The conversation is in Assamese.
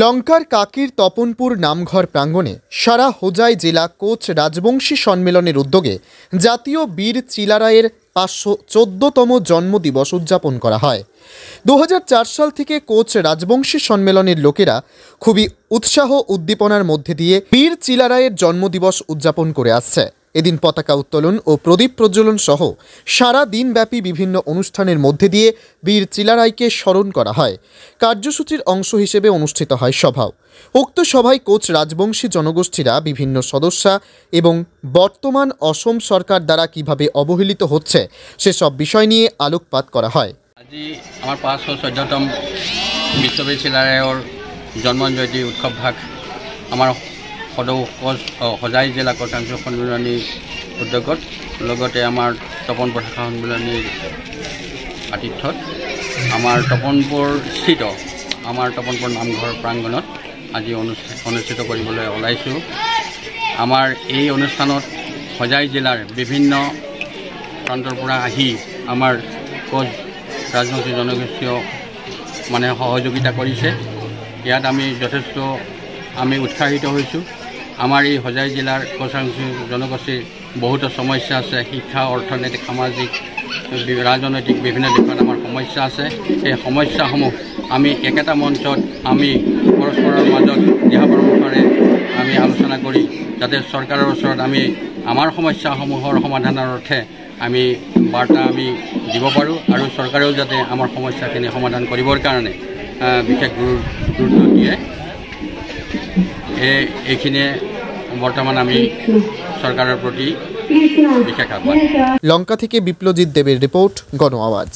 লঙ্কার কাকির তপনপুর নামঘর প্রাঙ্গণে সারা হোজাই জেলা কোচ রাজবংশী সম্মেলনের উদ্যোগে জাতীয় বীর চিলারায়ের 514তম জন্মদিবস উদযাপন করা হয়। 2004 সাল থেকে কোচ রাজবংশী সম্মেলনের লোকেরা খুবই উৎসাহ উদ্দীপনার মধ্যে দিয়ে বীর চিলারায়ের জন্মদিবস উদযাপন করে আসছে। এদিন পতাকা উত্তোলন ও প্রদীপ প্রজ্বলন সহ সারা দিনব্যাপী বিভিন্ন অনুষ্ঠানের মধ্যে দিয়ে বীর চিলারায়কে স্মরণ করা হয়। কার্যসূচির অংশ হিসেবে অনুষ্ঠিত হয় সভাও। উক্ত সভায় কোচ রাজবংশী জনগোষ্ঠীরা বিভিন্ন সদস্য এবং বর্তমান অসম সরকার দ্বারা কিভাবে অবহেলিত হচ্ছে সেসব বিষয় নিয়ে আলোকপাত করা হয়। আজি আমার 514তম বিশ্ববীর চিলাৰায়ৰ জন্ম জয়ন্তী উৎসৱ ভাগ আমাৰ হোজাই জিলা কোচাংশ সন্মিলনী উদ্যোগত লগতে আমাৰ তপনপুৰ শাখা সন্মিলনীৰ আতিথ্যত আমাৰ তপনপুৰ স্থিত আমাৰ তপনপুৰ নামঘৰ প্ৰাংগণত আজি অনুষ্ঠিত কৰিবলৈ ওলাইছোঁ। আমাৰ এই অনুষ্ঠানত হোজাই জিলাৰ বিভিন্ন প্ৰান্তৰ পৰা আহি আমাৰ কোচ ৰাজবংশী জনগোষ্ঠীয় সহযোগিতা কৰিছে। ইয়াত আমি যথেষ্ট উৎসাহিত হৈছোঁ। আমাৰ এই হোজাই জিলাৰ কোচাংশী জনগোষ্ঠীৰ বহুতো সমস্যা আছে। শিক্ষা, অৰ্থনৈতিক, সামাজিক, ৰাজনৈতিক বিভিন্ন দিশত আমাৰ সমস্যা আছে। সেই সমস্যাসমূহ আমি একেটা মঞ্চত আমি পৰস্পৰৰ মাজত দিহা পৰামৰ্শৰে আমি আলোচনা কৰি যাতে চৰকাৰৰ ওচৰত আমি আমাৰ সমস্যাসমূহৰ সমাধানৰ অৰ্থে আমি বাৰ্তা আমি দিব পাৰোঁ আৰু চৰকাৰেও যাতে আমাৰ সমস্যাখিনি সমাধান কৰিবৰ কাৰণে বিশেষ গুৰুত্ব দিয়ে। এইখিনিয়ে বৰ্তমান আমি চৰকাৰৰ প্ৰতি বিশেষ আহ্বান। লঙ্কা থেকে বিপ্লজিৎ দেবেৰ ৰিপোৰ্ট, গণ আওয়াজ।